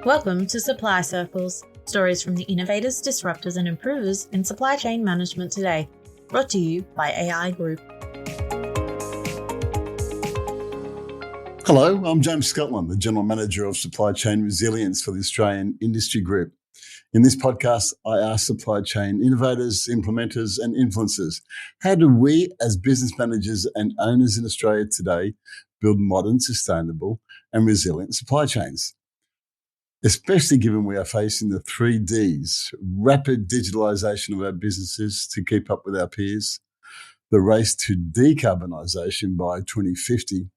Welcome to Supply Circles, stories from the innovators, disruptors and improvers in supply chain management today, brought to you by AI Group. Hello, I'm James Scotland, the General Manager of Supply Chain Resilience for the Australian Industry Group. In this podcast, I ask supply chain innovators, implementers and influencers, how do we as business managers and owners in Australia today build modern, sustainable and resilient supply chains? Especially given we are facing the 3Ds, rapid digitalisation of our businesses to keep up with our peers, the race to decarbonisation by 2050,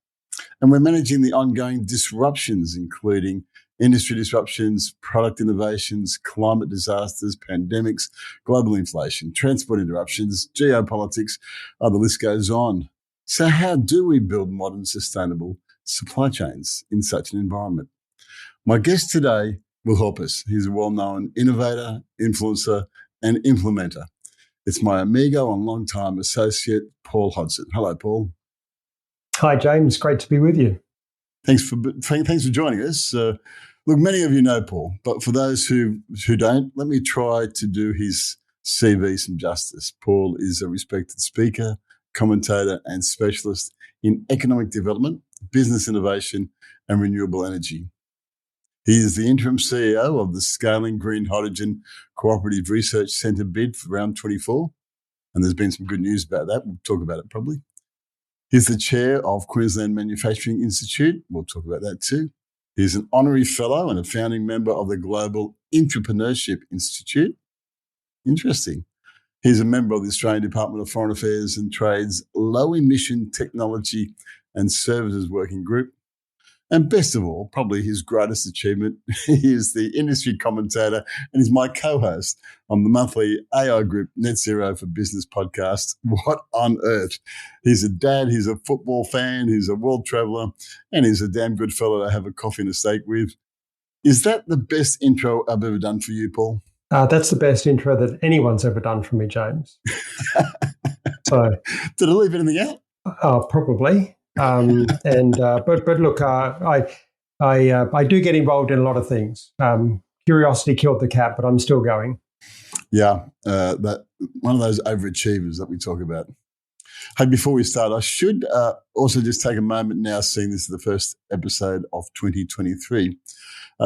and we're managing the ongoing disruptions, including industry disruptions, product innovations, climate disasters, pandemics, global inflation, transport interruptions, geopolitics, the list goes on. So how do we build modern, sustainable supply chains in such an environment? My guest today will help us. He's a well-known innovator, influencer, and implementer. It's my amigo and long-time associate, Paul Hodgson. Hello, Paul. Hi, James. Great to be with you. Thanks for joining us. Look, many of you know Paul, but for those who don't, let me try to do his CV some justice. Paul is a respected speaker, commentator, and specialist in economic development, business innovation, and renewable energy. He is the interim CEO of the Scaling Green Hydrogen Cooperative Research Centre bid for round 24, and there's been some good news about that. We'll talk about it probably. He's the chair of Queensland Manufacturing Institute. We'll talk about that too. He's an honorary fellow and a founding member of the Global Entrepreneurship Institute. Interesting. He's a member of the Australian Department of Foreign Affairs and Trade's Low Emission Technology and Services Working Group. And best of all, probably his greatest achievement, he is the industry commentator and is my co-host on the monthly AI Group Net Zero for Business podcast. What on earth? He's a dad, he's a football fan, he's a world traveller, and he's a damn good fellow to have a coffee and a steak with. Is that the best intro I've ever done for you, Paul? That's the best intro that anyone's ever done for me, James. So, did I leave anything out? Probably. But look, I do get involved in a lot of things. Curiosity killed the cat, but I'm still going. Yeah, that one of those overachievers that we talk about. Hey, before we start, I should also just take a moment now, seeing this is the first episode of 2023,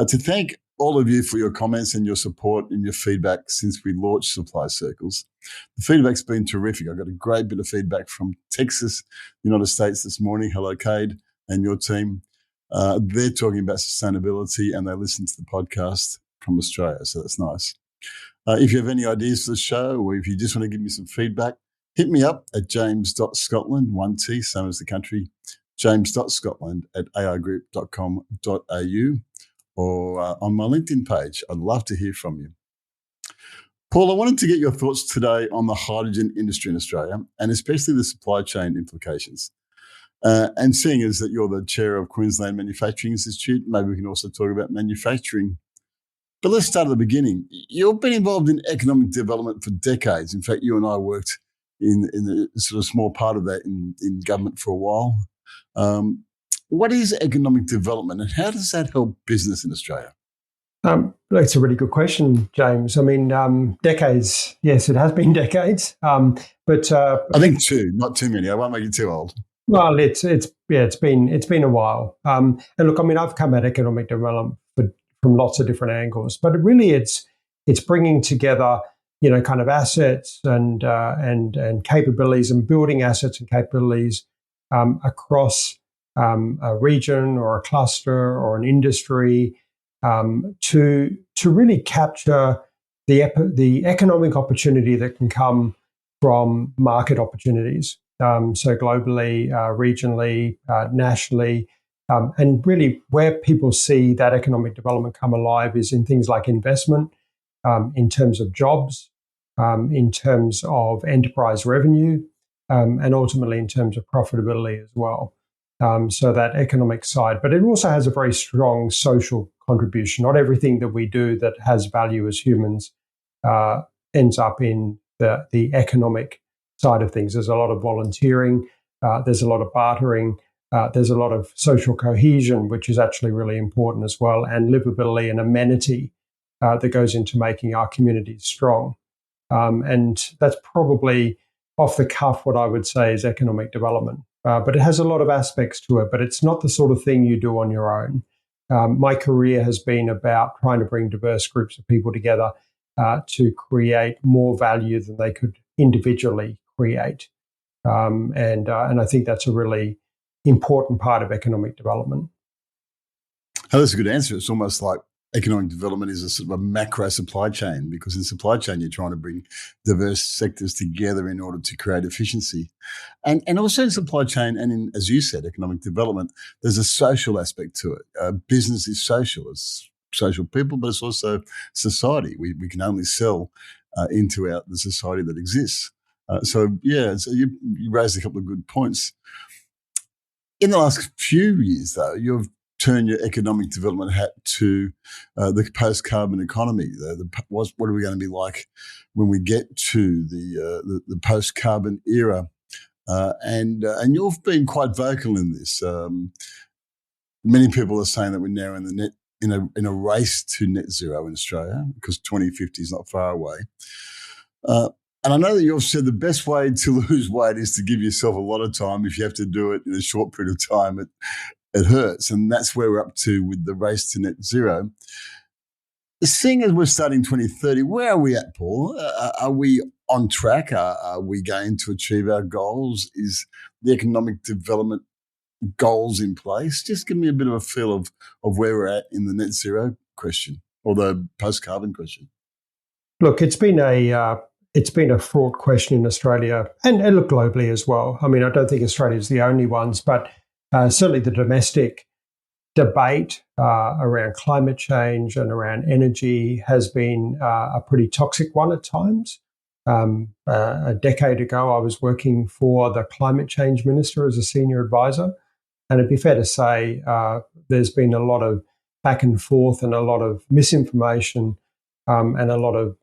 to thank all of you for your comments and your support and your feedback since we launched Supply Circles. The feedback's been terrific. I got a great bit of feedback from Texas, United States this morning. Hello, Cade and your team. They're talking about sustainability and they listen to the podcast from Australia, so that's nice. If you have any ideas for the show or if you just want to give me some feedback, hit me up at james.scotland, 1T, same as the country, james.scotland@aigroup.com.au. or on my LinkedIn page. I'd love to hear from you. Paul, I wanted to get your thoughts today on the hydrogen industry in Australia and especially the supply chain implications. And seeing as that you're the chair of Queensland Manufacturing Institute, maybe we can also talk about manufacturing. But let's start at the beginning. You've been involved in economic development for decades. In fact, you and I worked in a sort of small part of that in government for a while. What is economic development and how does that help business in Australia? That's a really good question, James. I mean, decades. Yes, it has been decades. But I think not too many. I won't make you too old. Well, it's been a while. And look, I mean, I've come at economic development from lots of different angles, but it's bringing together, kind of assets and capabilities and building assets and capabilities across a region or a cluster or an industry to really capture the economic opportunity that can come from market opportunities. So globally, regionally, nationally, and really where people see that economic development come alive is in things like investment, in terms of jobs, in terms of enterprise revenue, and ultimately in terms of profitability as well. So that economic side, but it also has a very strong social contribution. Not everything that we do that has value as humans ends up in the economic side of things. There's a lot of volunteering, there's a lot of bartering, There's a lot of social cohesion, which is actually really important as well, and livability and amenity that goes into making our communities strong. And that's probably off the cuff what I would say is economic development. But it has a lot of aspects to it, but it's not the sort of thing you do on your own. My career has been about trying to bring diverse groups of people together to create more value than they could individually create. And I think that's a really important part of economic development. Oh, that's a good answer. It's almost like economic development is a sort of a macro supply chain, because in supply chain, you're trying to bring diverse sectors together in order to create efficiency. And also in supply chain and in, as you said, economic development, there's a social aspect to it. Business is social. It's social people, but it's also society. We can only sell into the society that exists. So you raised a couple of good points. In the last few years, though, you've turned your economic development hat to the post-carbon economy. What are we going to be like when we get to the post-carbon era? And you've been quite vocal in this. Many people are saying that we're now in a race to net zero in Australia, because 2050 is not far away. And I know that you've said the best way to lose weight is to give yourself a lot of time. If you have to do it in a short period of time, it hurts. And that's where we're up to with the race to net zero. Seeing as we're starting 2030, where are we at, Paul? Are we on track? Are we going to achieve our goals? Is the economic development goals in place? Just give me a bit of a feel of where we're at in the net zero question, or the post-carbon question. Look, it's been a fraught question in Australia and look globally as well. I mean, I don't think Australia is the only ones, but certainly the domestic debate around climate change and around energy has been a pretty toxic one at times. A decade ago, I was working for the climate change minister as a senior advisor, and it'd be fair to say there's been a lot of back and forth and a lot of misinformation and a lot of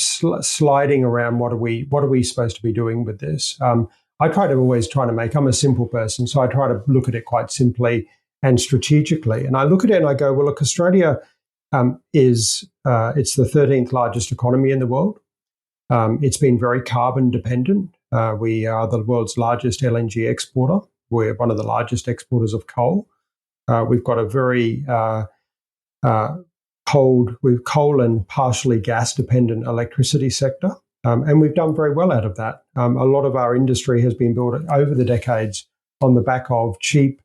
sliding around. What are we supposed to be doing with this? I I'm a simple person, so I try to look at it quite simply and strategically. And I look at it and I go, well, look, Australia it's the 13th largest economy in the world. It's been very carbon dependent. We are the world's largest LNG exporter. We're one of the largest exporters of coal. We've got a very coal and partially gas dependent electricity sector. And we've done very well out of that. A lot of our industry has been built over the decades on the back of cheap,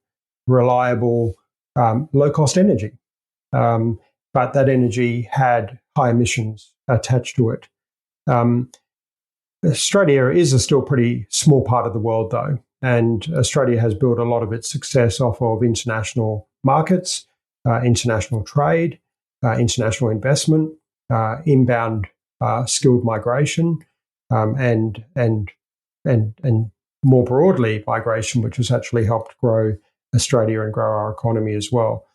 reliable, low-cost energy. But that energy had high emissions attached to it. Australia is a still pretty small part of the world, though. And Australia has built a lot of its success off of international markets, international trade, international investment, inbound skilled migration, and more broadly migration, which has actually helped grow Australia and grow our economy as well.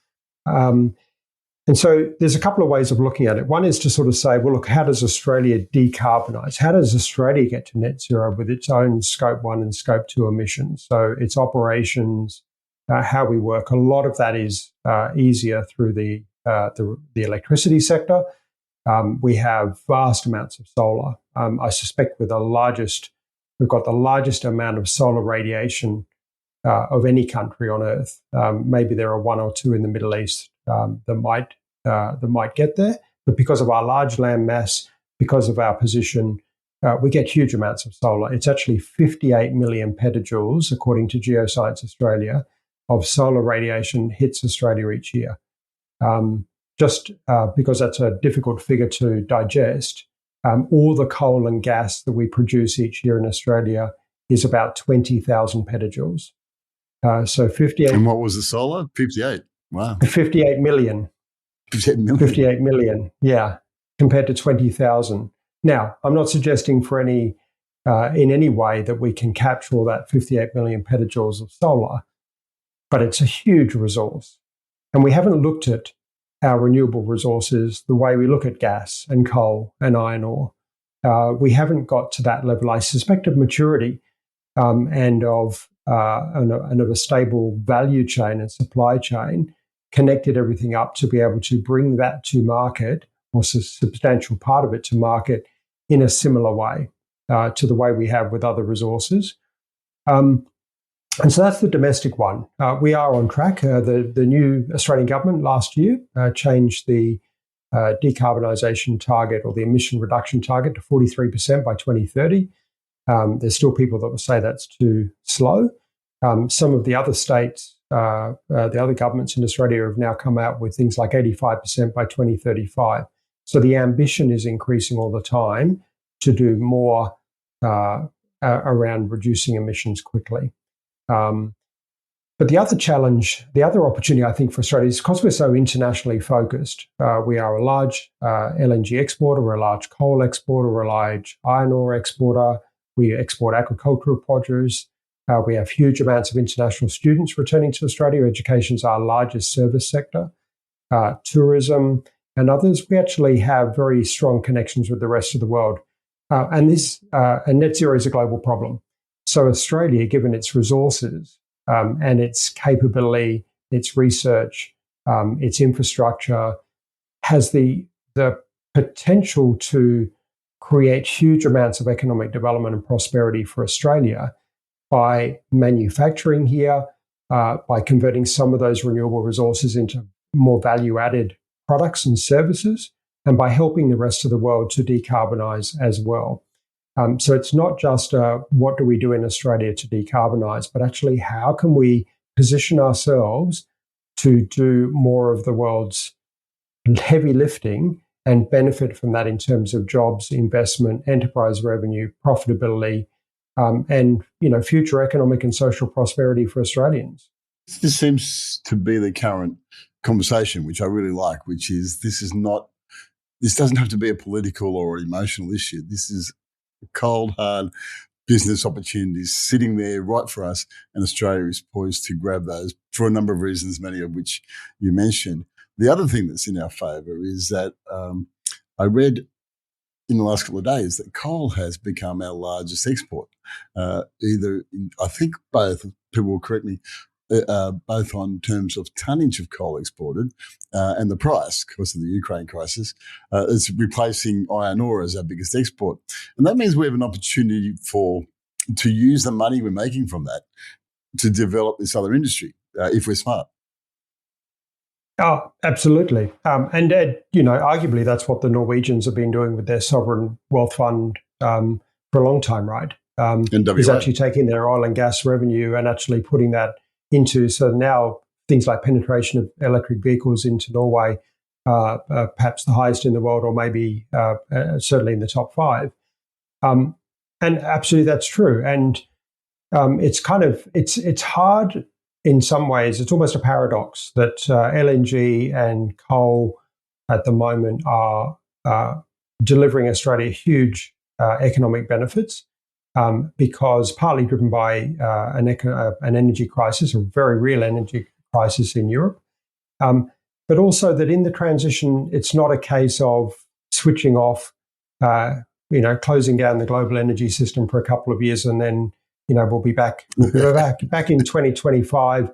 And so there's a couple of ways of looking at it. One is to sort of say, well, look, how does Australia decarbonise? How does Australia get to net zero with its own Scope 1 and Scope 2 emissions? So its operations, how we work, a lot of that is easier through the electricity sector. We have vast amounts of solar. I suspect we've got the largest amount of solar radiation of any country on Earth. Maybe there are one or two in the Middle East that might get there, but because of our large land mass, because of our position, we get huge amounts of solar. It's actually 58 million petajoules, according to Geoscience Australia, of solar radiation hits Australia each year. Just because that's a difficult figure to digest, all the coal and gas that we produce each year in Australia is about 20,000 petajoules. So 58. And what was the solar? 58. Wow. 58 million. 58 million. 58 million, yeah, compared to 20,000. Now, I'm not suggesting in any way that we can capture all that 58 million petajoules of solar, but it's a huge resource. And we haven't looked at our renewable resources the way we look at gas and coal and iron ore. We haven't got to that level, I suspect, of maturity and of a stable value chain and supply chain, connected everything up to be able to bring that to market, or a substantial part of it to market, in a similar way to the way we have with other resources. And so that's the domestic one. We are on track. The new Australian government last year changed the decarbonisation target, or the emission reduction target, to 43% by 2030. There's still people that will say that's too slow. Some of the other states, the other governments in Australia, have now come out with things like 85% by 2035. So the ambition is increasing all the time to do more around reducing emissions quickly. But the other challenge, the other opportunity, I think, for Australia is because we're so internationally focused. We are a large LNG exporter, we're a large coal exporter, we're a large iron ore exporter, we export agricultural produce, we have huge amounts of international students returning to Australia. Education's our largest service sector, tourism and others. We actually have very strong connections with the rest of the world. And net zero is a global problem. So Australia, given its resources and its capability, its research, its infrastructure, has the potential to create huge amounts of economic development and prosperity for Australia by manufacturing here, by converting some of those renewable resources into more value-added products and services, and by helping the rest of the world to decarbonise as well. So it's not just what do we do in Australia to decarbonise, but actually how can we position ourselves to do more of the world's heavy lifting and benefit from that in terms of jobs, investment, enterprise revenue, profitability, and future economic and social prosperity for Australians. This seems to be the current conversation, which I really like, which is this doesn't have to be a political or emotional issue. This is cold, hard business opportunities sitting there right for us, and Australia is poised to grab those for a number of reasons, many of which you mentioned. The other thing that's in our favour is that I read in the last couple of days that coal has become our largest export, I think both, people will correct me, both on terms of tonnage of coal exported and the price, because of the Ukraine crisis. It's replacing iron ore as our biggest export. And that means we have an opportunity to use the money we're making from that to develop this other industry, if we're smart. Oh, absolutely. And arguably that's what the Norwegians have been doing with their sovereign wealth fund for a long time, right? Is actually taking their oil and gas revenue and actually putting that into, so now things like penetration of electric vehicles into Norway, perhaps the highest in the world, or maybe certainly in the top 5. And absolutely that's true. And it's hard in some ways. It's almost a paradox that LNG and coal at the moment are delivering Australia huge economic benefits. Because partly driven by an energy crisis, a very real energy crisis in Europe, but also that in the transition, it's not a case of switching off, closing down the global energy system for a couple of years, and then we'll be back in 2025.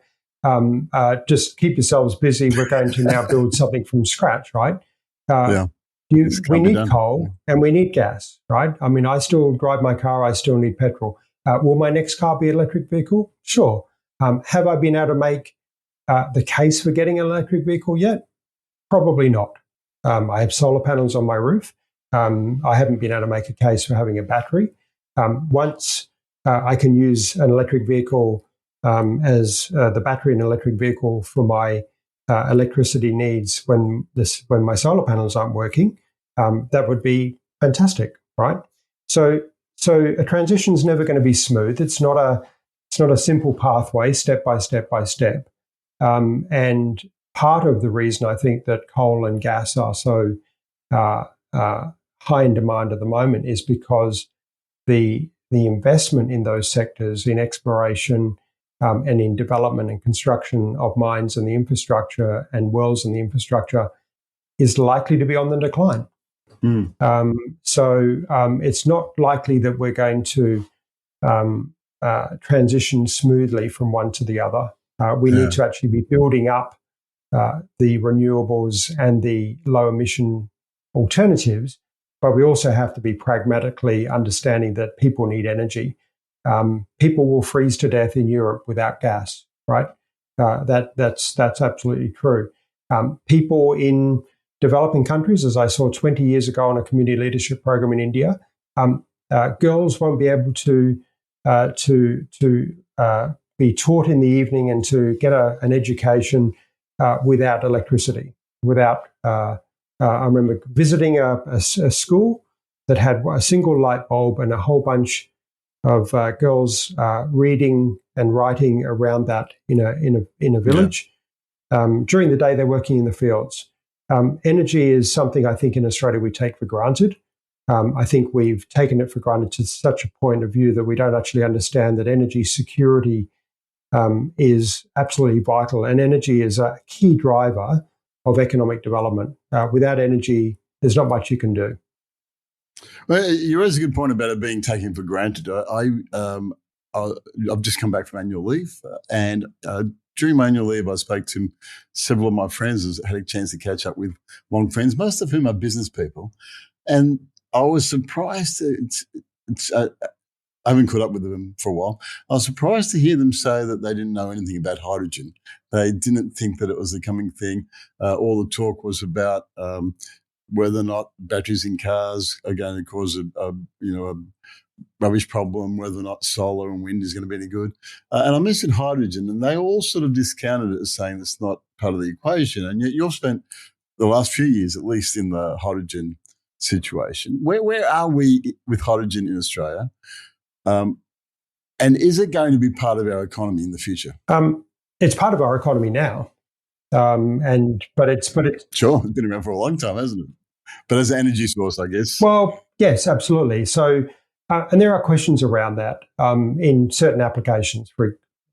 Just keep yourselves busy. We're going to now build something from scratch, right? Yeah. We need coal and we need gas, right? I mean, I still drive my car. I still need petrol. Will my next car be an electric vehicle? Sure. Have I been able to make the case for getting an electric vehicle yet? Probably not. I have solar panels on my roof. I haven't been able to make a case for having a battery. Once I can use an electric vehicle as the battery in an electric vehicle for my electricity needs when my solar panels aren't working, that would be fantastic, right? So a transition is never going to be smooth. It's not a simple pathway, step by step by step. And part of the reason I think that coal and gas are so high in demand at the moment is because the investment in those sectors, in exploration, and in development and construction of mines and the infrastructure and wells and the infrastructure, is likely to be on the decline. So it's not likely that we're going to transition smoothly from one to the other. We need to actually be building up the renewables and the low emission alternatives, but we also have to be pragmatically understanding that people need energy. People will freeze to death in Europe without gas, right? That's absolutely true. People in developing countries, as I saw 20 years ago on a community leadership program in India, girls won't be able to be taught in the evening and to get an education without electricity. I remember visiting a school that had a single light bulb and a whole bunch of girls reading and writing around that in a village. During the day, they're working in the fields. Energy is something I think in Australia we take for granted. I think we've taken it for granted to such a point of view that we don't actually understand that energy security is absolutely vital, and energy is a key driver of economic development. Without energy, there's not much you can do. Well, you raise a good point about it being taken for granted. I've just come back from annual leave, and during my annual leave, I spoke to several of my friends. I had a chance to catch up with long friends, most of whom are business people, and I was surprised. I haven't caught up with them for a while. I was surprised to hear them say that they didn't know anything about hydrogen. They didn't think that it was a coming thing. All the talk was about whether or not batteries in cars are going to cause a rubbish problem, whether or not solar and wind is going to be any good. And I mentioned hydrogen, and they all sort of discounted it as saying it's not part of the equation. And yet you've spent the last few years, at least, in the hydrogen situation. Where are we with hydrogen in Australia? And is it going to be part of our economy in the future? It's part of our economy now, but it's sure, it's been around for a long time, hasn't it? But as an energy source, I guess. Well, yes, absolutely. So, and there are questions around that in certain applications.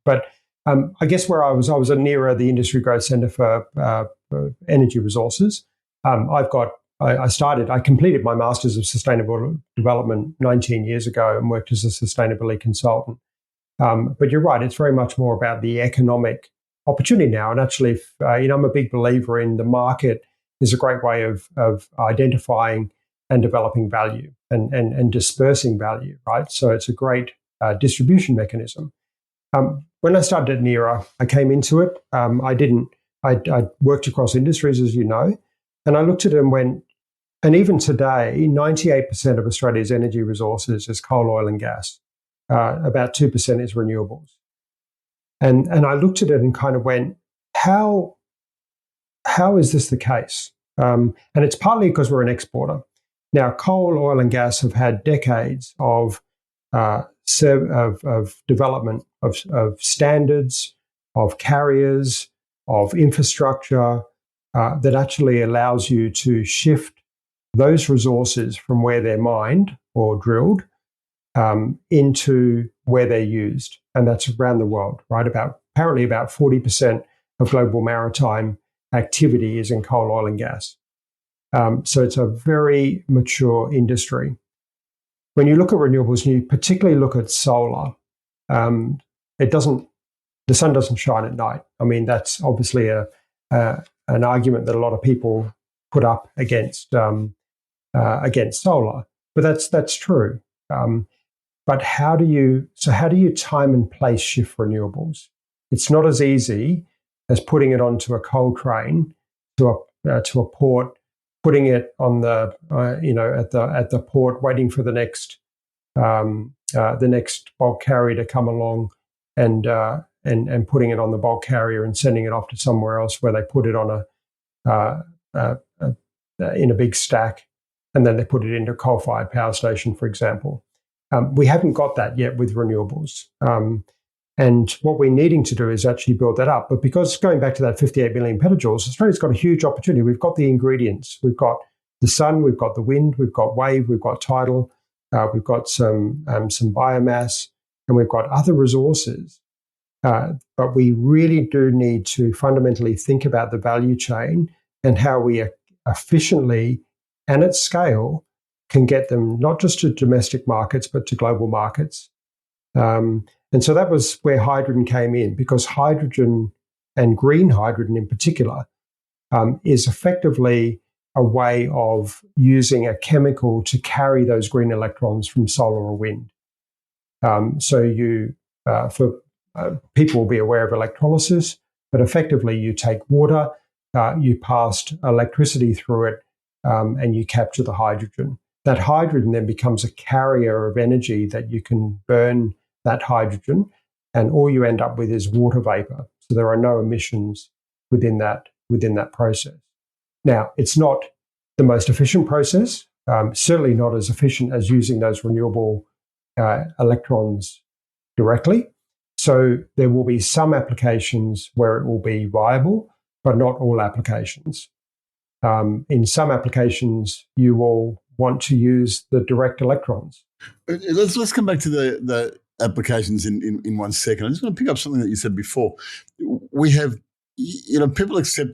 But I guess where I was at NERA, the Industry Growth Centre for Energy Resources. I completed my Masters of Sustainable Development 19 years ago and worked as a sustainability consultant. But you're right, it's very much more about the economic opportunity now. And actually, I'm a big believer in the market is a great way of identifying and developing value and dispersing value, right? So it's a great distribution mechanism. When I started at NERA, I came into it. I worked across industries, as you know, and I looked at it and went, and even today, 98% of Australia's energy resources is coal, oil and gas. About 2% is renewables. And I looked at it and kind of went, how is this the case? And it's partly because we're an exporter. Now, coal, oil and gas have had decades of development of standards, of carriers, of infrastructure that actually allows you to shift those resources from where they're mined or drilled into where they're used. And that's around the world, right? Apparently about 40% of global maritime activity is in coal, oil and gas. So it's a very mature industry. When you look at renewables, and you particularly look at solar, the sun doesn't shine at night. I mean, that's obviously an argument that a lot of people put up against solar, but that's true. But how do you time and place shift renewables? It's not as easy as putting it onto a coal train to a port, putting it on the at the port, waiting for the next bulk carrier to come along, and putting it on the bulk carrier and sending it off to somewhere else where they put it on in a big stack, and then they put it into a coal-fired power station, for example. We haven't got that yet with renewables. And what we're needing to do is actually build that up. But because going back to that 58 million petajoules, Australia's got a huge opportunity. We've got the ingredients. We've got the sun, we've got the wind, we've got wave, we've got tidal, we've got some biomass, and we've got other resources. But we really do need to fundamentally think about the value chain and how we efficiently and at scale can get them not just to domestic markets, but to global markets. And so that was where hydrogen came in, because hydrogen, and green hydrogen in particular, is effectively a way of using a chemical to carry those green electrons from solar or wind. People will be aware of electrolysis, but effectively you take water, you pass electricity through it, and you capture the hydrogen. That hydrogen then becomes a carrier of energy that you can burn that hydrogen, and all you end up with is water vapor. So there are no emissions within that process. Now, it's not the most efficient process, certainly not as efficient as using those renewable electrons directly. So there will be some applications where it will be viable, but not all applications. In some applications, you will want to use the direct electrons. Let's come back to the applications in 1 second. I just want to pick up something that you said before. We have, people accept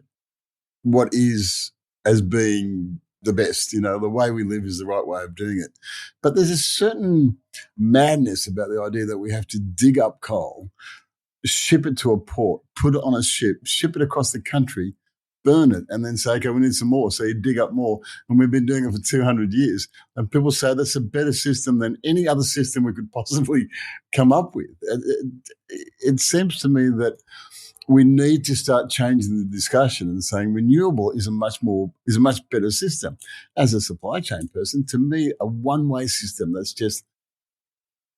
what is as being the best. The way we live is the right way of doing it. But there's a certain madness about the idea that we have to dig up coal, ship it to a port, put it on a ship, ship it across the country, burn it, and then say, okay, we need some more. So you dig up more. And we've been doing it for 200 years. And people say that's a better system than any other system we could possibly come up with. It seems to me that we need to start changing the discussion and saying renewable is a much better system. As a supply chain person, to me, a one-way system that's just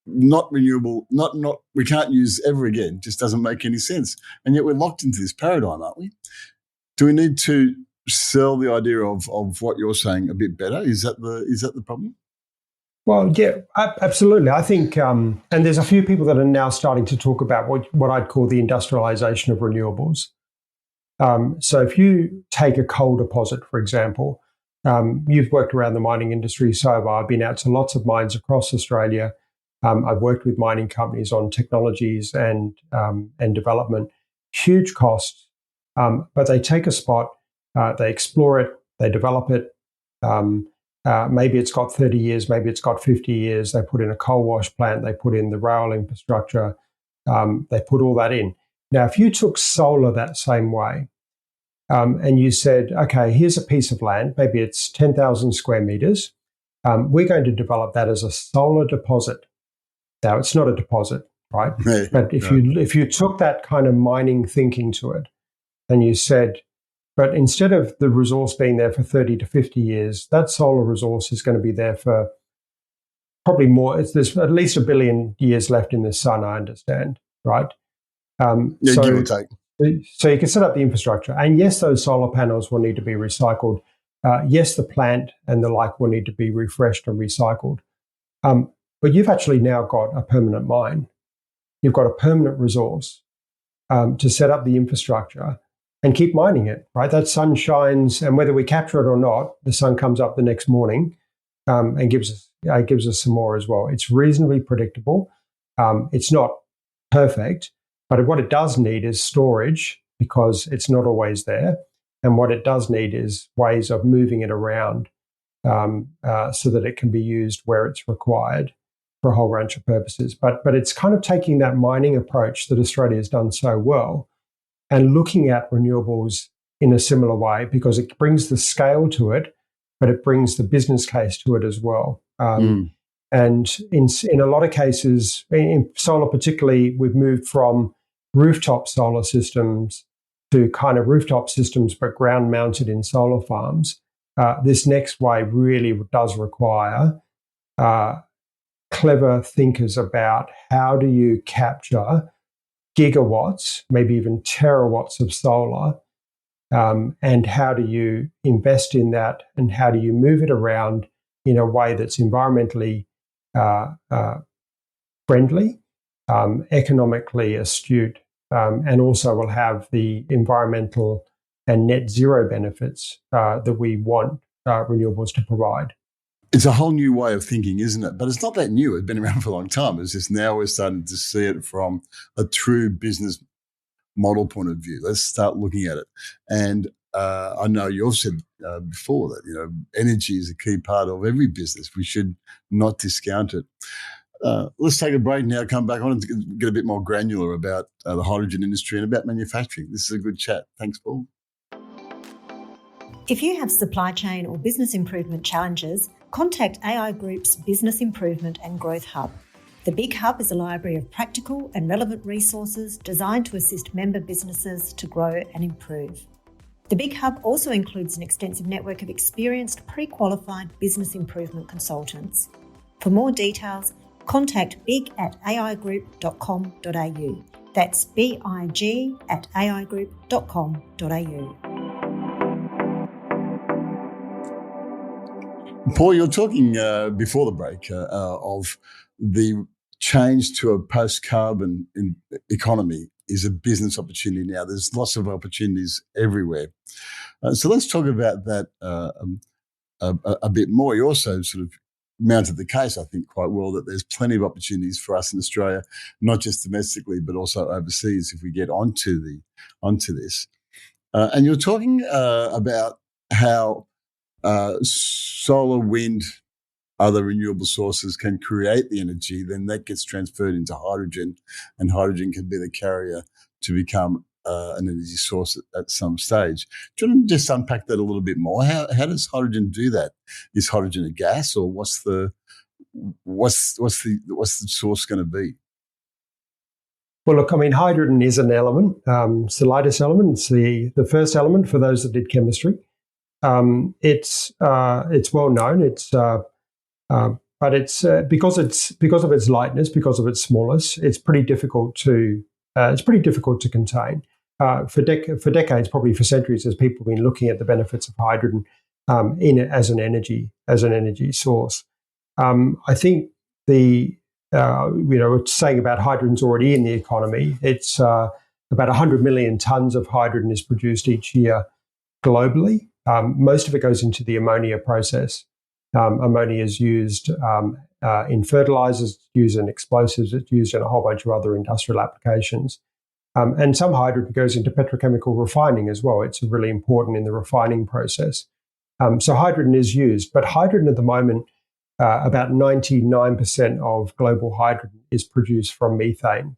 not renewable, not we can't use ever again, just doesn't make any sense. And yet we're locked into this paradigm, aren't we? Do we need to sell the idea of what you're saying a bit better? Is that the problem? Well, yeah, absolutely. I think, and there's a few people that are now starting to talk about what I'd call the industrialization of renewables. So if you take a coal deposit, for example, you've worked around the mining industry, so have I. I've been out to lots of mines across Australia. I've worked with mining companies on technologies and development, huge costs, but they take a spot, they explore it, they develop it. Maybe it's got 30 years, maybe it's got 50 years. They put in a coal wash plant, they put in the rail infrastructure, they put all that in. Now, if you took solar that same way, and you said, okay, here's a piece of land, maybe it's 10,000 square meters. We're going to develop that as a solar deposit. Now, it's not a deposit, right? Right. But if you took that kind of mining thinking to it, and you said, but instead of the resource being there for 30 to 50 years, that solar resource is going to be there for probably more. There's at least 1 billion years left in the sun, I understand, right? Give or take. So you can set up the infrastructure. And yes, those solar panels will need to be recycled. Yes, the plant and the like will need to be refreshed and recycled. But you've actually now got a permanent mine. You've got a permanent resource to set up the infrastructure and keep mining it, right? That sun shines, and whether we capture it or not, the sun comes up the next morning and gives us some more as well. It's reasonably predictable. It's not perfect, but what it does need is storage, because it's not always there. And what it does need is ways of moving it around so that it can be used where it's required for a whole range of purposes. But it's kind of taking that mining approach that Australia has done so well and looking at renewables in a similar way, because it brings the scale to it, but it brings the business case to it as well. And in a lot of cases, in solar particularly, we've moved from rooftop solar systems to kind of rooftop systems, but ground mounted in solar farms. This next wave really does require clever thinkers about how do you capture gigawatts, maybe even terawatts of solar, and how do you invest in that, and how do you move it around in a way that's environmentally friendly, economically astute, and also will have the environmental and net zero benefits that we want renewables to provide. It's a whole new way of thinking, isn't it? But it's not that new. It's been around for a long time. It's just now we're starting to see it from a true business model point of view. Let's start looking at it. And I know you've said before that, energy is a key part of every business. We should not discount it. Let's take a break now, come back on and get a bit more granular about the hydrogen industry and about manufacturing. This is a good chat. Thanks, Paul. If you have supply chain or business improvement challenges, contact AI Group's Business Improvement and Growth Hub. The Big Hub is a library of practical and relevant resources designed to assist member businesses to grow and improve. The Big Hub also includes an extensive network of experienced, pre-qualified business improvement consultants. For more details, contact big@aigroup.com.au. That's big@aigroup.com.au. Paul, you're talking before the break of the change to a post-carbon economy is a business opportunity now. There's lots of opportunities everywhere. So let's talk about that a bit more. You also sort of mounted the case, I think, quite well that there's plenty of opportunities for us in Australia, not just domestically, but also overseas if we get onto this. And you're talking about how solar, wind, other renewable sources can create the energy, then that gets transferred into hydrogen, and hydrogen can be the carrier to become an energy source at some stage. Do you want to just unpack that a little bit more? How does hydrogen do that? Is hydrogen a gas, or what's the source going to be? Well, look, I mean, hydrogen is an element. It's the lightest element. It's the first element for those that did chemistry. It's well known. But it's because of its lightness, because of its smallness, it's pretty difficult to contain. For decades, probably for centuries, as people have been looking at the benefits of hydrogen in it as an energy source. I think saying about hydrogen's already in the economy. It's about 100 million tons of hydrogen is produced each year globally. Most of it goes into the ammonia process. Ammonia is used in fertilizers, it's used in explosives, it's used in a whole bunch of other industrial applications. And some hydrogen goes into petrochemical refining as well. It's really important in the refining process. So hydrogen is used, but hydrogen at the moment, about 99% of global hydrogen is produced from methane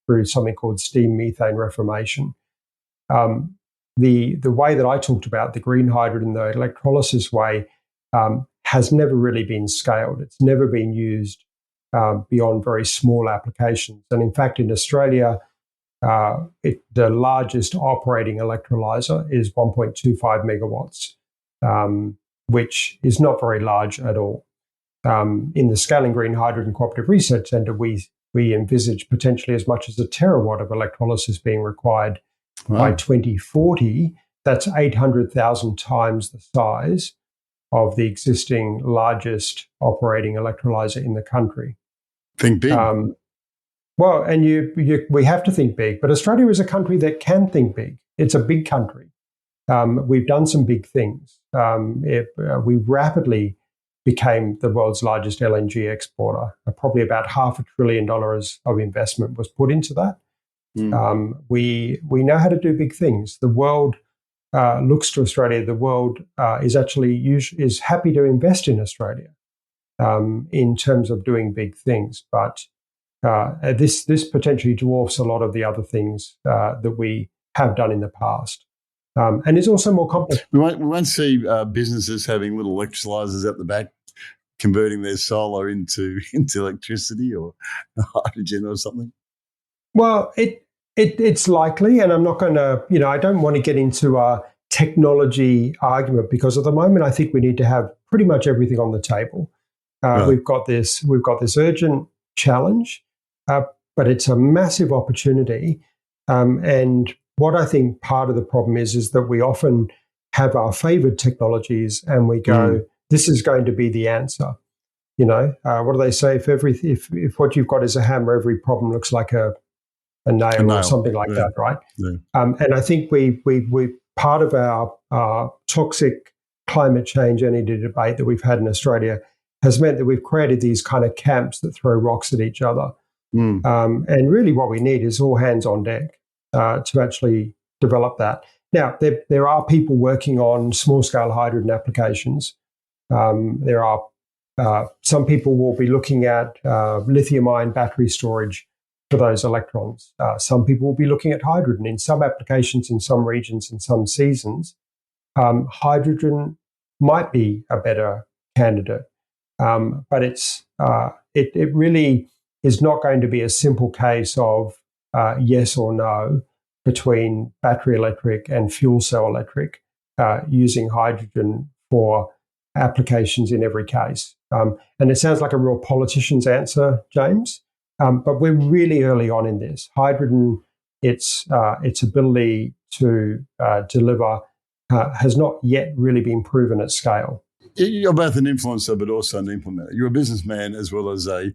through something called steam methane reformation. The way that I talked about the green hydrogen, the electrolysis way, has never really been scaled. It's never been used beyond very small applications. And in fact, in Australia, the largest operating electrolyser is 1.25 megawatts, which is not very large at all. In the Scaling Green Hydrogen Cooperative Research Centre, we envisage potentially as much as a terawatt of electrolysis being required by 2040. That's 800,000 times the size of the existing largest operating electrolyser in the country. Think big. Well, and we have to think big, but Australia is a country that can think big. It's a big country. We've done some big things. We rapidly became the world's largest LNG exporter. Probably about $500 billion of investment was put into that. We know how to do big things. The world looks to Australia. The world is happy to invest in Australia in terms of doing big things. But this potentially dwarfs a lot of the other things that we have done in the past. And it's also more complex. We won't see businesses having little electrolyzers at the back converting their solar into electricity or hydrogen or something. Well, it's likely, and I'm not going to, I don't want to get into a technology argument because at the moment I think we need to have pretty much everything on the table. Right. We've got this urgent challenge, but it's a massive opportunity. And what I think part of the problem is that we often have our favoured technologies and we go, this is going to be the answer. What do they say? If what you've got is a hammer, every problem looks like a nail or something like that, right? Yeah. And I think we part of our toxic climate change energy debate that we've had in Australia has meant that we've created these kind of camps that throw rocks at each other. And really what we need is all hands on deck to actually develop that. Now, there are people working on small-scale hydrogen applications. There are Some people will be looking at lithium-ion battery storage for those electrons. Some people will be looking at hydrogen. In some applications, in some regions, in some seasons, hydrogen might be a better candidate. But it really is not going to be a simple case of yes or no between battery electric and fuel cell electric using hydrogen for applications in every case. And it sounds like a real politician's answer, James, but we're really early on in this. Hydrogen, its ability to deliver has not yet really been proven at scale. You're both an influencer, but also an implementer. You're a businessman as well as a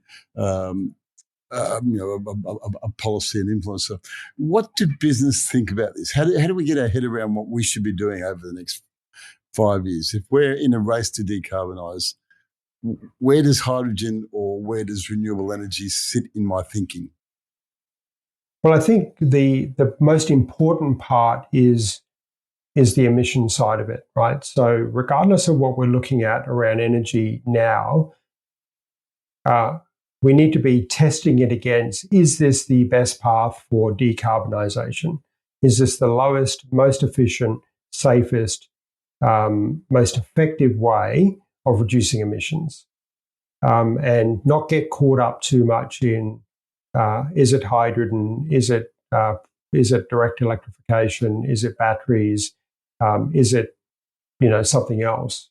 policy and influencer. What do business think about this? How do we get our head around what we should be doing over the next 5 years? If we're in a race to decarbonise, where does hydrogen or where does renewable energy sit in my thinking? Well, I think the most important part is the emission side of it, right? So regardless of what we're looking at around energy now, we need to be testing it against, is this the best path for decarbonisation? Is this the lowest, most efficient, safest, most effective way of reducing emissions? And not get caught up too much in, is it hydrogen? Is it direct electrification? Is it batteries? Is it, something else?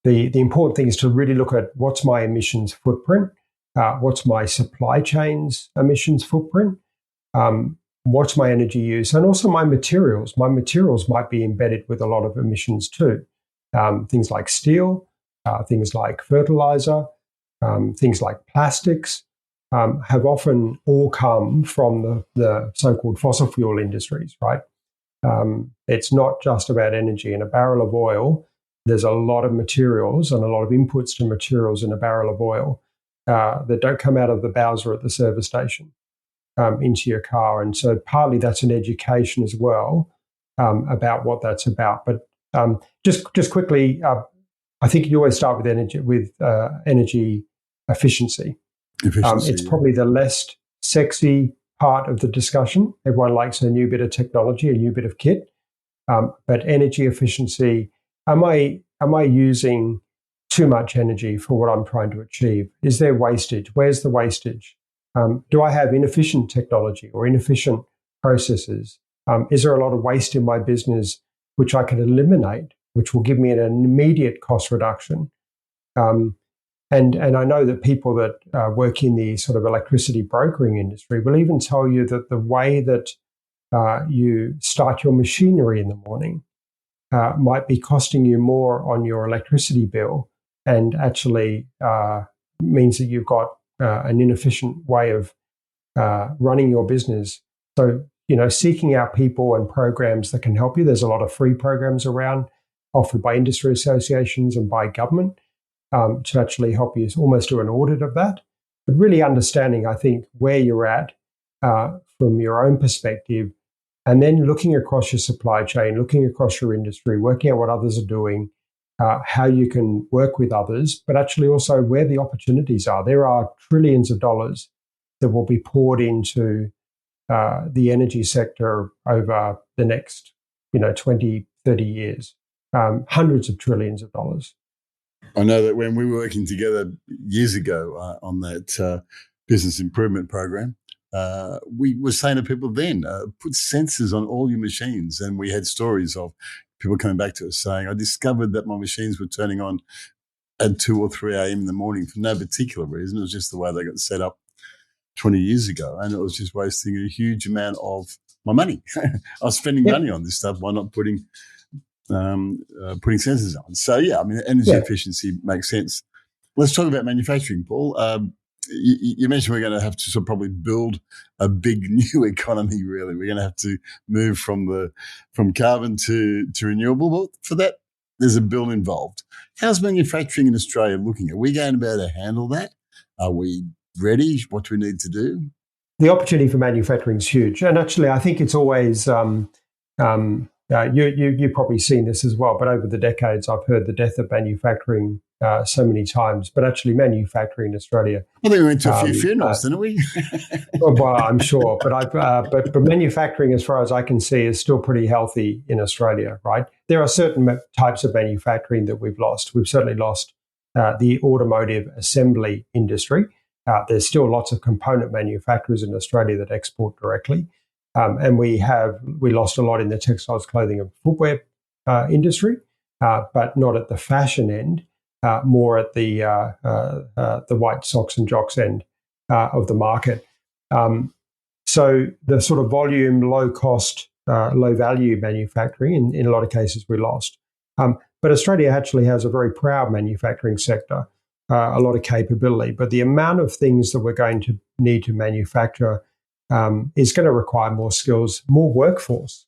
The important thing is to really look at what's my emissions footprint, what's my supply chain's emissions footprint, what's my energy use, and also my materials. My materials might be embedded with a lot of emissions too. Things like steel, things like fertilizer, things like plastics have often all come from the so-called fossil fuel industries, right? It's not just about energy. In a barrel of oil, there's a lot of materials and a lot of inputs to materials in a barrel of oil that don't come out of the Bowser at the service station into your car. And so partly that's an education as well about what that's about. But just quickly, I think you always start with energy efficiency. It's probably the less sexy part of the discussion. Everyone likes a new bit of technology, a new bit of kit. But energy efficiency, am I using too much energy for what I'm trying to achieve? Is there wastage? Where's the wastage? Do I have inefficient technology or inefficient processes? Is there a lot of waste in my business which I can eliminate, which will give me an immediate cost reduction? And I know that people that work in the sort of electricity brokering industry will even tell you that the way that you start your machinery in the morning might be costing you more on your electricity bill and actually means that you've got an inefficient way of running your business. So, seeking out people and programs that can help you. There's a lot of free programs around offered by industry associations and by government to actually help you almost do an audit of that. But really understanding, I think, where you're at from your own perspective, and then looking across your supply chain, looking across your industry, working out what others are doing, how you can work with others, but actually also where the opportunities are. There are trillions of dollars that will be poured into the energy sector over the next 20, 30 years, hundreds of trillions of dollars. I know that when we were working together years ago on that business improvement program, we were saying to people then, put sensors on all your machines. And we had stories of people coming back to us saying, I discovered that my machines were turning on at 2 or 3 a.m. in the morning for no particular reason. It was just the way they got set up 20 years ago. And it was just wasting a huge amount of my money. I was spending money on this stuff. Why not putting sensors on? So, energy efficiency makes sense. Let's talk about manufacturing, Paul. You mentioned we're going to have to sort of probably build a big new economy, really. We're going to have to move from carbon to renewable. Well, for that, there's a bill involved. How's manufacturing in Australia looking? Are we going to be able to handle that? Are we ready? What do we need to do? The opportunity for manufacturing is huge. And actually, I think it's always you've probably seen this as well, but over the decades, I've heard the death of manufacturing so many times, but actually manufacturing in Australia. I think we went to a few funerals, didn't we? Well, I'm sure, but manufacturing, as far as I can see, is still pretty healthy in Australia, right? There are certain types of manufacturing that we've lost. We've certainly lost the automotive assembly industry. There's still lots of component manufacturers in Australia that export directly, and we lost a lot in the textiles, clothing, and footwear industry, but not at the fashion end, more at the white socks and jocks end of the market. So the sort of volume, low cost, low value manufacturing, in a lot of cases, we lost. But Australia actually has a very proud manufacturing sector, a lot of capability. But the amount of things that we're going to need to manufacture is going to require more skills, more workforce,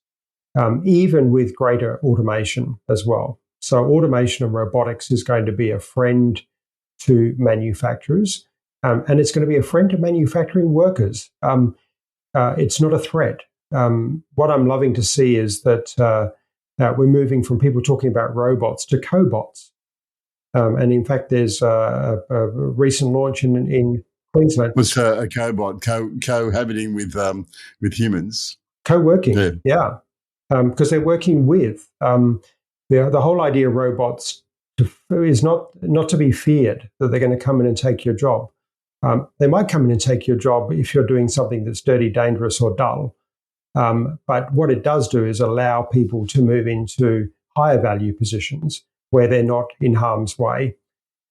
even with greater automation as well. So automation and robotics is going to be a friend to manufacturers, and it's going to be a friend to manufacturing workers. It's not a threat. What I'm loving to see is that we're moving from people talking about robots to cobots. And in fact, there's a recent launch in Queensland. Was a cobot cohabiting with humans, co-working, yeah, because they're working with the whole idea of robots is not to be feared that they're going to come in and take your job. They might come in and take your job if you're doing something that's dirty, dangerous, or dull. But what it does do is allow people to move into higher value positions where they're not in harm's way.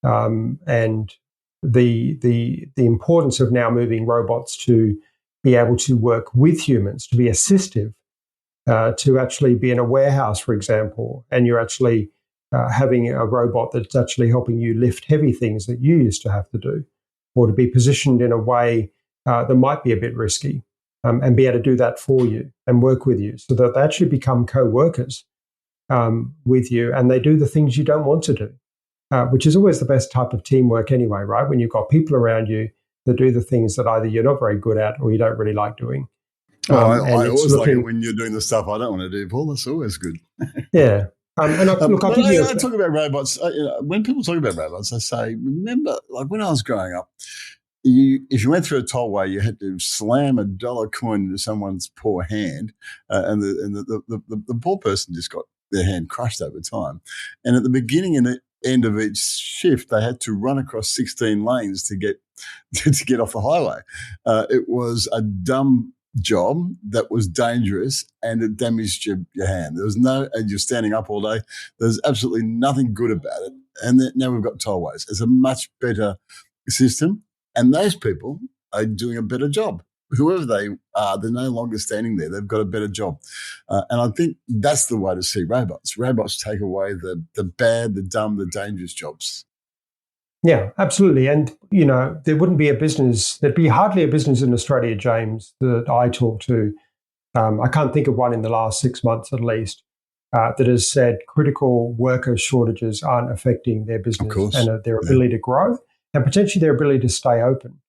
And the importance of now moving robots to be able to work with humans, to be assistive, to actually be in a warehouse, for example, and you're actually having a robot that's actually helping you lift heavy things that you used to have to do, or to be positioned in a way that might be a bit risky, and be able to do that for you and work with you so that they actually become co-workers with you, and they do the things you don't want to do, which is always the best type of teamwork anyway, right? When you've got people around you that do the things that either you're not very good at or you don't really like doing. I always like it when you're doing the stuff I don't want to do, Paul. That's always good. Yeah. And I talk about robots. When people talk about robots, I say, remember, like when I was growing up, if you went through a tollway, you had to slam a dollar coin into someone's poor hand, and the poor person just got their hand crushed over time. And at the beginning and the end of each shift, they had to run across 16 lanes to get off the highway. It was a dumb job that was dangerous, and it damaged your hand. And you're standing up all day. There's absolutely nothing good about it. And now we've got tollways. It's a much better system, and those people are doing a better job. Whoever they are, they're no longer standing there. They've got a better job. And I think that's the way to see robots. Robots take away the bad, the dumb, the dangerous jobs. Yeah, absolutely. And, there wouldn't be there'd be hardly a business in Australia, James, that I talk to. I can't think of one in the last 6 months at least that has said critical worker shortages aren't affecting their business and their ability to grow and potentially their ability to stay open.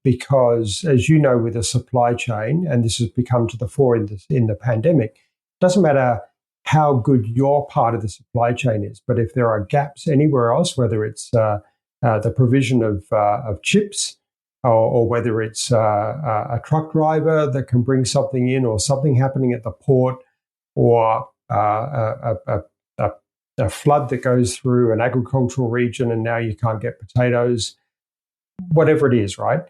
Because, as you know, with the supply chain, and this has become to the fore in the pandemic, it doesn't matter how good your part of the supply chain is, but if there are gaps anywhere else, whether it's the provision of chips, or whether it's a truck driver that can bring something in, or something happening at the port, or a flood that goes through an agricultural region and now you can't get potatoes, whatever it is, right?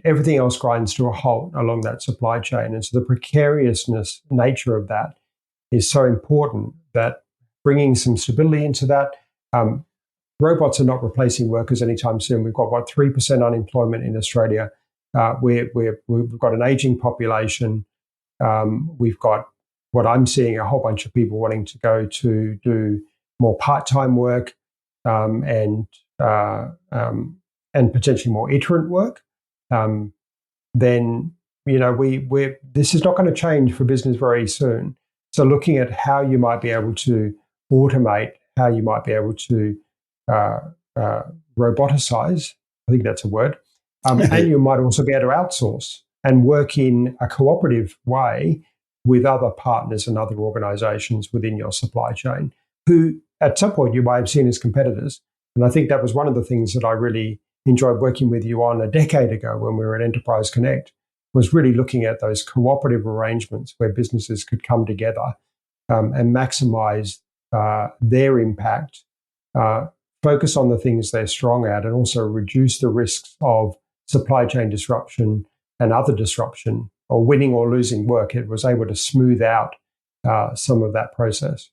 Everything else grinds to a halt along that supply chain. And so the precariousness nature of that is so important that bringing some stability into that. Robots are not replacing workers anytime soon. We've got, 3% unemployment in Australia. We've got an aging population. We've got what I'm seeing, a whole bunch of people wanting to go to do more part-time work and potentially more iterant work. Then, this is not going to change for business very soon. So looking at how you might be able to automate, how you might be able to roboticize, I think that's a word, and you might also be able to outsource and work in a cooperative way with other partners and other organizations within your supply chain who at some point you might have seen as competitors. And I think that was one of the things that I really enjoyed working with you on a decade ago when we were at Enterprise Connect, was really looking at those cooperative arrangements where businesses could come together and maximize their impact, focus on the things they're strong at, and also reduce the risks of supply chain disruption and other disruption, or winning or losing work. It was able to smooth out some of that process.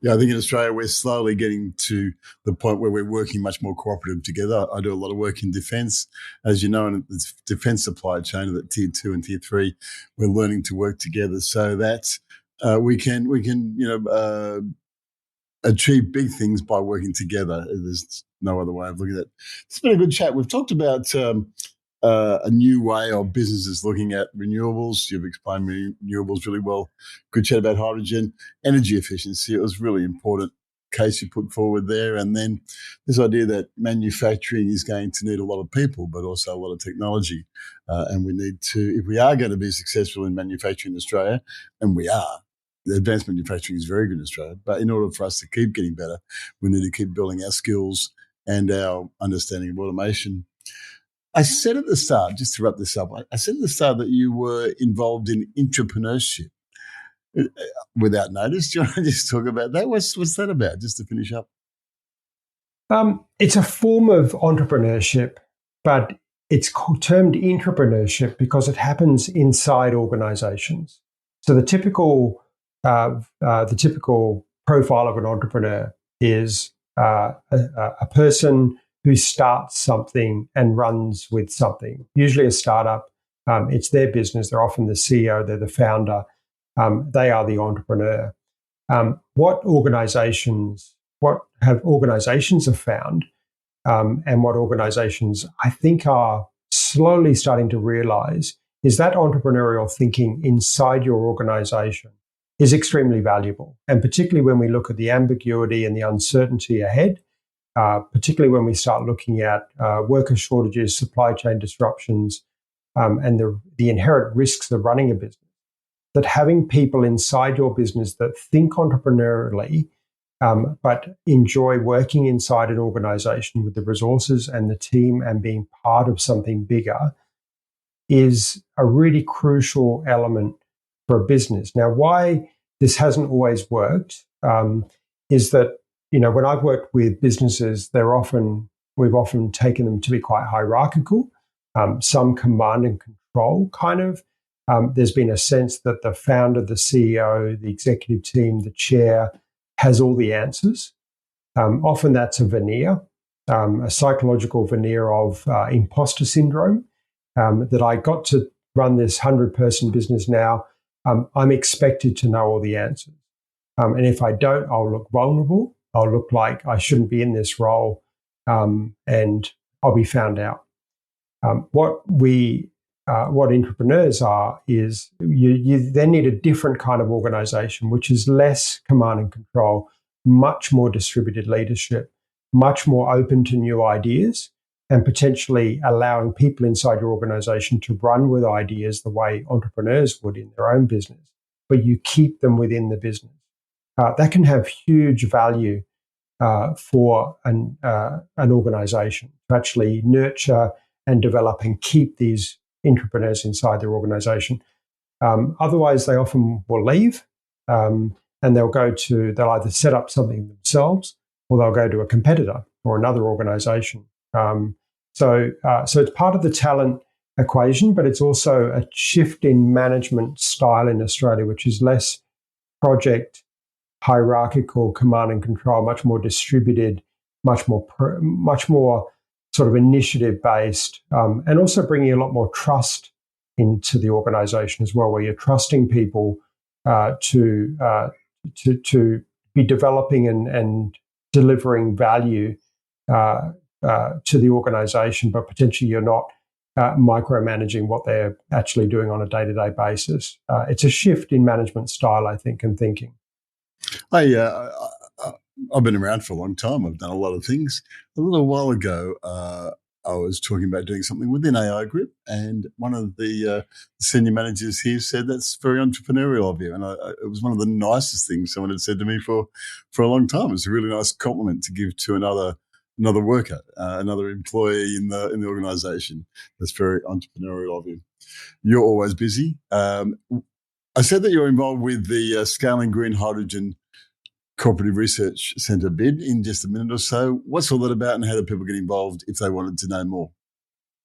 Yeah, I think in Australia we're slowly getting to the point where we're working much more cooperative together. I do a lot of work in defence. As you know, in the defence supply chain, that tier 2 and tier 3, we're learning to work together so that we can achieve big things by working together. There's no other way of looking at it. It's been a good chat. We've talked about a new way of businesses looking at renewables. You've explained renewables really well. Good chat about hydrogen, energy efficiency. It was really important case you put forward there. And then this idea that manufacturing is going to need a lot of people, but also a lot of technology. And we need to, if we are going to be successful in manufacturing in Australia, and we are, the advanced manufacturing is very good in Australia, but in order for us to keep getting better, we need to keep building our skills and our understanding of automation. I said at the start, just to wrap this up, I said at the start that you were involved in entrepreneurship without notice. Do you want to just talk about that? What's that about, just to finish up? It's a form of entrepreneurship, but it's termed entrepreneurship because it happens inside organizations. So the typical profile of an entrepreneur is a person who starts something and runs with something, usually a startup. It's their business. They're often the CEO. They're the founder. They are the entrepreneur. What organizations have found, and what organizations I think are slowly starting to realize, is that entrepreneurial thinking inside your organization is extremely valuable. And particularly when we look at the ambiguity and the uncertainty ahead, particularly when we start looking at worker shortages, supply chain disruptions, and the inherent risks of running a business, that having people inside your business that think entrepreneurially, but enjoy working inside an organization with the resources and the team and being part of something bigger is a really crucial element for a business. Now, why this hasn't always worked is that, when I've worked with businesses, we've often taken them to be quite hierarchical, some command and control kind of. There's been a sense that the founder, the CEO, the executive team, the chair has all the answers. Often that's a veneer, a psychological veneer of imposter syndrome, that I got to run this 100-person business now. I'm expected to know all the answers. And if I don't, I'll look vulnerable. I'll look like I shouldn't be in this role, and I'll be found out. What entrepreneurs are is you then need a different kind of organization, which is less command and control, much more distributed leadership, much more open to new ideas, and potentially allowing people inside your organization to run with ideas the way entrepreneurs would in their own business, but you keep them within the business. That can have huge value for an organization to actually nurture and develop and keep these entrepreneurs inside their organization. Otherwise, they often will leave, and they'll either set up something themselves or they'll go to a competitor or another organization. So it's part of the talent equation, but it's also a shift in management style in Australia, which is less project, hierarchical, command and control, much more distributed, much more sort of initiative based, and also bringing a lot more trust into the organization as well, where you're trusting people to be developing and delivering value to the organization, but potentially you're not micromanaging what they're actually doing on a day-to-day basis. It's a shift in management style, I think, and thinking. I've been around for a long time. I've done a lot of things. A little while ago, I was talking about doing something within AI Group, and one of the senior managers here said, "That's very entrepreneurial of you." And it was one of the nicest things someone had said to me for a long time. It was a really nice compliment to give to another worker, another employee in the organisation. That's very entrepreneurial of you. You're always busy. I said that you're involved with the Scaling Green Hydrogen Cooperative Research Centre bid in just a minute or so. What's all that about, and how do people get involved if they wanted to know more?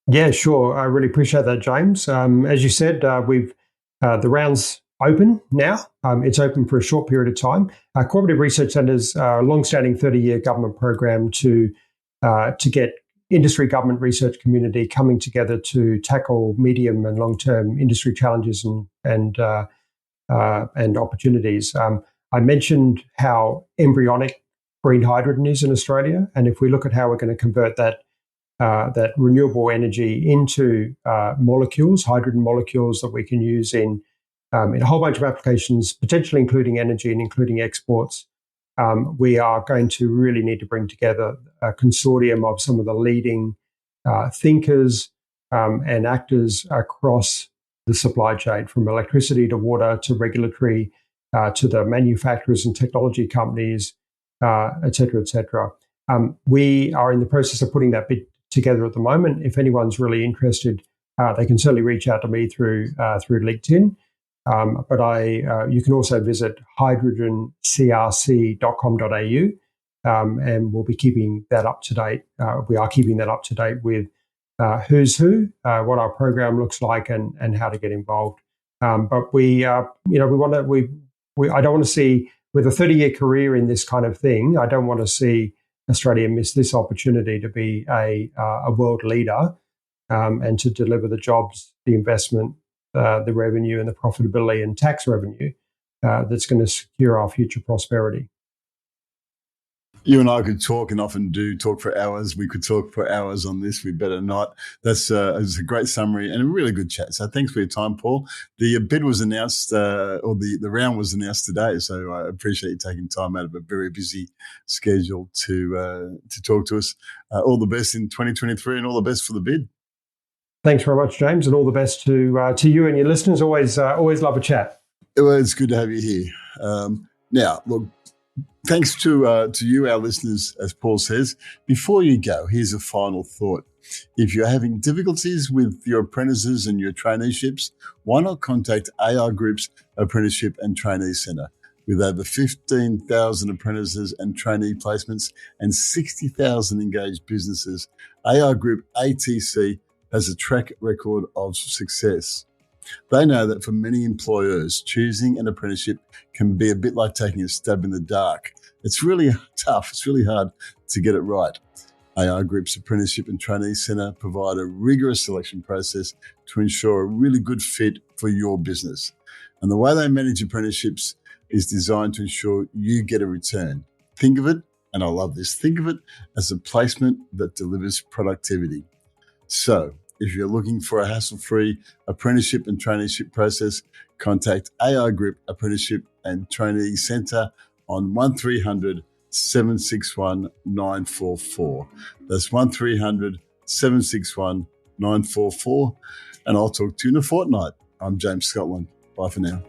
Yeah, sure. I really appreciate that, James. As you said, we've the round's open now. It's open for a short period of time. Cooperative Research Centre's a long-standing 30-year government program to get industry, government, research community coming together to tackle medium and long-term industry challenges and opportunities. I mentioned how embryonic green hydrogen is in Australia, and if we look at how we're going to convert that renewable energy into molecules, hydrogen molecules that we can use in a whole bunch of applications, potentially including energy and including exports, we are going to really need to bring together a consortium of some of the leading thinkers and actors across the supply chain, from electricity to water to regulatory to the manufacturers and technology companies, et cetera, et cetera. We are in the process of putting that bid together at the moment. If anyone's really interested, they can certainly reach out to me through LinkedIn. But you can also visit hydrogencrc.com.au, and we'll be keeping that up to date. We are keeping that up to date with who's who, what our program looks like, and how to get involved. But I don't want to see, with a 30-year career in this kind of thing, I don't want to see Australia miss this opportunity to be a world leader and to deliver the jobs, the investment, the revenue and the profitability and tax revenue that's going to secure our future prosperity. You and I could talk, and often do talk for hours. We could talk for hours on this. We better not. That's a great summary and a really good chat. So thanks for your time, Paul. The bid was announced, or the round was announced today. So I appreciate you taking time out of a very busy schedule to talk to us. All the best in 2023, and all the best for the bid. Thanks very much, James, and all the best to you and your listeners. Always love a chat. Well, it's good to have you here. Now, look. Thanks to you, our listeners, as Paul says. Before you go, here's a final thought. If you're having difficulties with your apprentices and your traineeships, why not contact AI Group's Apprenticeship and Trainee Centre? With over 15,000 apprentices and trainee placements and 60,000 engaged businesses, AI Group ATC has a track record of success. They know that for many employers, choosing an apprenticeship can be a bit like taking a stab in the dark. It's really tough. It's really hard to get it right. AI Group's Apprenticeship and Trainee Centre provide a rigorous selection process to ensure a really good fit for your business. And the way they manage apprenticeships is designed to ensure you get a return. Think of it, and I love this, think of it as a placement that delivers productivity. So, if you're looking for a hassle-free apprenticeship and traineeship process, contact AI Group Apprenticeship and Trainee Centre on 1300 761 944. That's 1300 761 944. And I'll talk to you in a fortnight. I'm James Scotland. Bye for now.